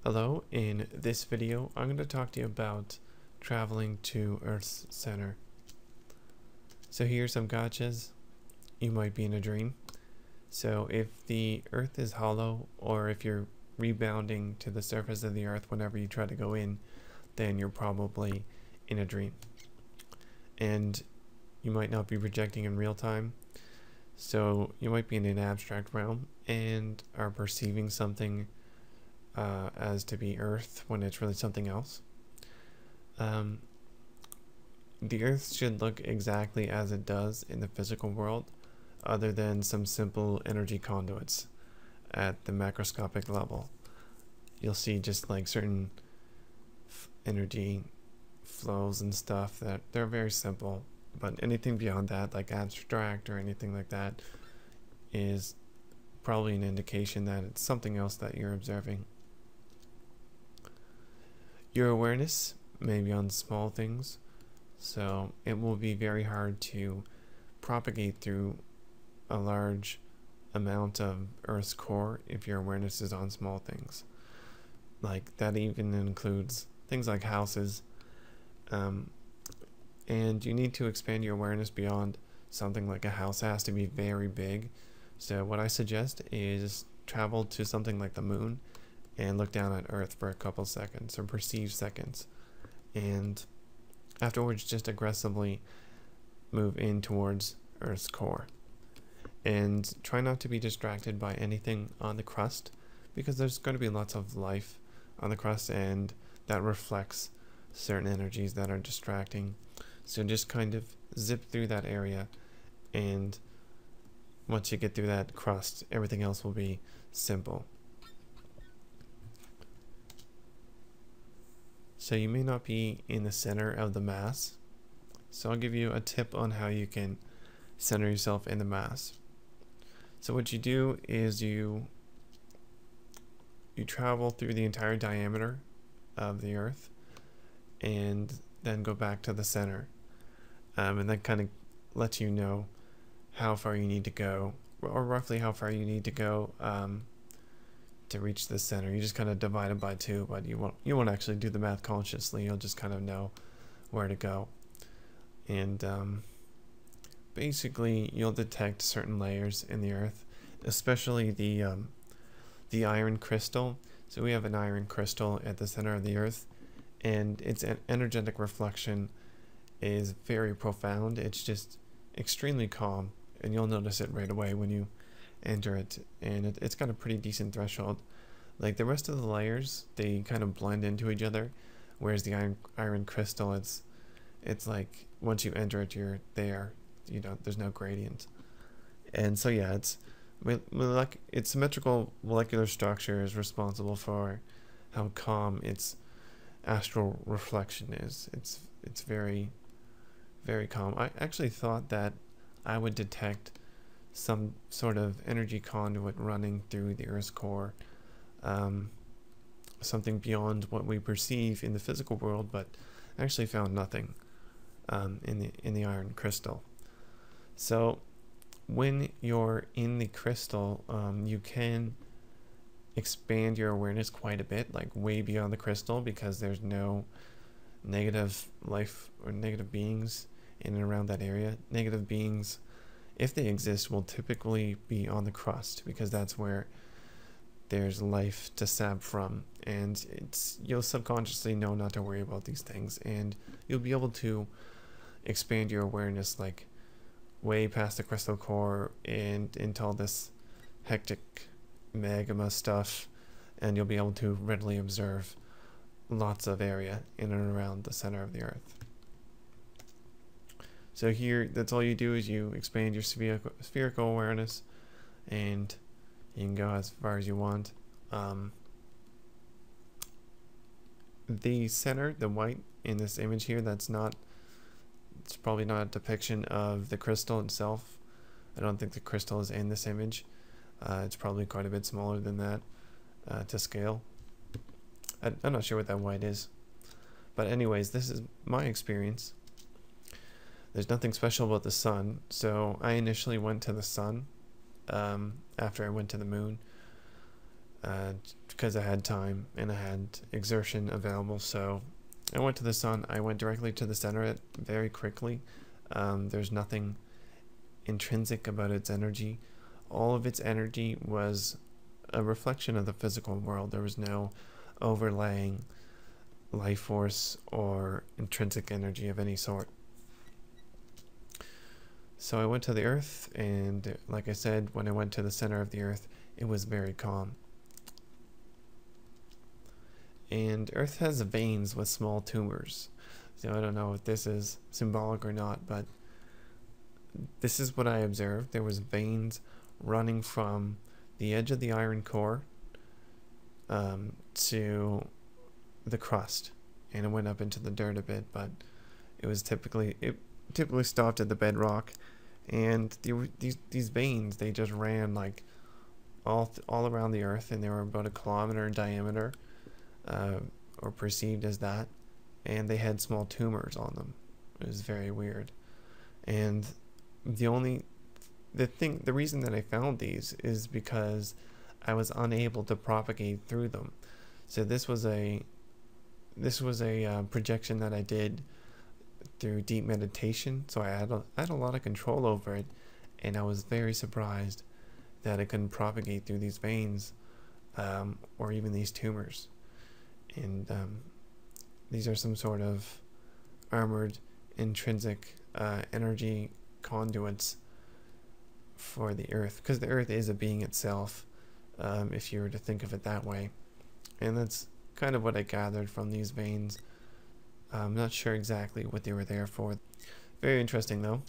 Hello, in this video I'm going to talk to you about traveling to Earth's center. So here's some gotchas. You might be in a dream. So if the Earth is hollow, or if you're rebounding to the surface of the Earth whenever you try to go in, then you're probably in a dream. And you might not be projecting in real time. So you might be in an abstract realm and are perceiving something as to be Earth when it's really something else. The Earth should look exactly as it does in the physical world, other than some simple energy conduits at the macroscopic level. You'll see just like certain energy flows and stuff that they're very simple, but anything beyond that, like abstract or anything like that, is probably an indication that it's something else that you're observing. Your awareness may be on small things, so it will be very hard to propagate through a large amount of Earth's core if your awareness is on small things. Like that even includes things like houses, and you need to expand your awareness beyond something like a house. It has to be very big. So what I suggest is travel to something like the moon and look down at Earth for a couple seconds, or perceive seconds, and afterwards just aggressively move in towards Earth's core. And try not to be distracted by anything on the crust, because there's going to be lots of life on the crust, and that reflects certain energies that are distracting. So just kind of zip through that area, and once you get through that crust, everything else will be simple. So you may not be in the center of the mass, so I'll give you a tip on how you can center yourself in the mass. So what you do is you travel through the entire diameter of the Earth and then go back to the center, and that kind of lets you know how far you need to go, or roughly how far you need to go to reach the center. You just kind of divide it by 2, but you won't actually do the math consciously. You'll just kind of know where to go, and basically you'll detect certain layers in the Earth, especially the iron crystal. So we have an iron crystal at the center of the Earth, and its energetic reflection is very profound. It's just extremely calm, and you'll notice it right away when you enter it, and it's got a pretty decent threshold. Like the rest of the layers, they kind of blend into each other, whereas the iron crystal, it's like once you enter it, you're there. You know, there's no gradient. And so yeah, its symmetrical molecular structure is responsible for how calm its astral reflection is. It's very, very calm. I actually thought that I would detect some sort of energy conduit running through the Earth's core, something beyond what we perceive in the physical world, but I actually found nothing in the iron crystal. So when you're in the crystal, you can expand your awareness quite a bit, like way beyond the crystal, because there's no negative life or negative beings in and around that area. Negative beings, if they exist, will typically be on the crust, because that's where there's life to sap from, and you'll subconsciously know not to worry about these things, and you'll be able to expand your awareness like way past the crystal core and into all this hectic magma stuff, and you'll be able to readily observe lots of area in and around the center of the Earth. So here, that's all you do, is you expand your spherical awareness, and you can go as far as you want. The center, the white in this image here, it's probably not a depiction of the crystal itself. I don't think the crystal is in this image. It's probably quite a bit smaller than that to scale. I'm not sure what that white is. But anyways, this is my experience. There's nothing special about the sun, so I initially went to the sun after I went to the moon. because I had time and I had exertion available. So I went to the sun. I went directly to the center of it very quickly. There's nothing intrinsic about its energy. All of its energy was a reflection of the physical world. There was no overlaying life force or intrinsic energy of any sort. So I went to the earth, and like I said, when I went to the center of the earth, it was very calm. And earth has veins with small tumors. So I don't know if this is symbolic or not, but this is what I observed. There was veins running from the edge of the iron core to the crust, and it went up into the dirt a bit, but it typically stopped at the bedrock. And these veins, they just ran like all around the earth, and they were about 1 kilometer in diameter, or perceived as that, and they had small tumors on them. It was very weird. And the reason that I found these is because I was unable to propagate through them. So this was a projection that I did through deep meditation. So I had a lot of control over it, and I was very surprised that it couldn't propagate through these veins, or even these tumors. And these are some sort of armored intrinsic energy conduits for the earth, because the earth is a being itself, if you were to think of it that way. And that's kind of what I gathered from these veins. I'm not sure exactly what they were there for. Very interesting though.